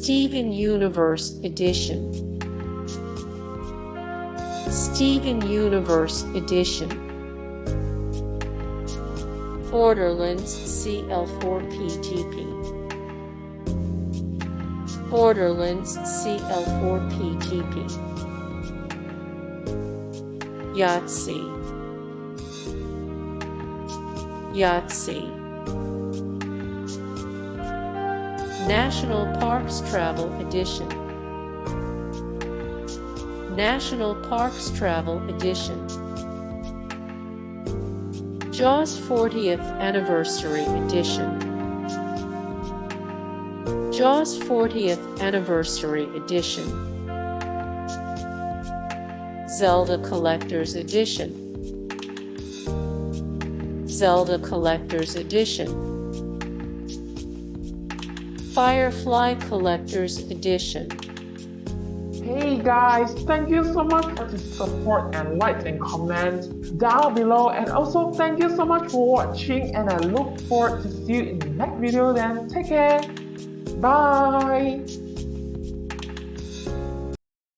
Steven Universe Edition. Steven Universe Edition. Borderlands CL4P-TP. Borderlands CL4P-TP. Yahtzee. Yahtzee. National Parks Travel Edition. National Parks Travel Edition. Jaws 40th Anniversary Edition. Jaws 40th Anniversary Edition. Zelda Collector's Edition. Zelda Collector's Edition. Firefly Collector's Edition. Hey guys, thank you so much for the support and likes and comments down below, and also thank you so much for watching, and I look forward to see you in the next video. Then take care, bye.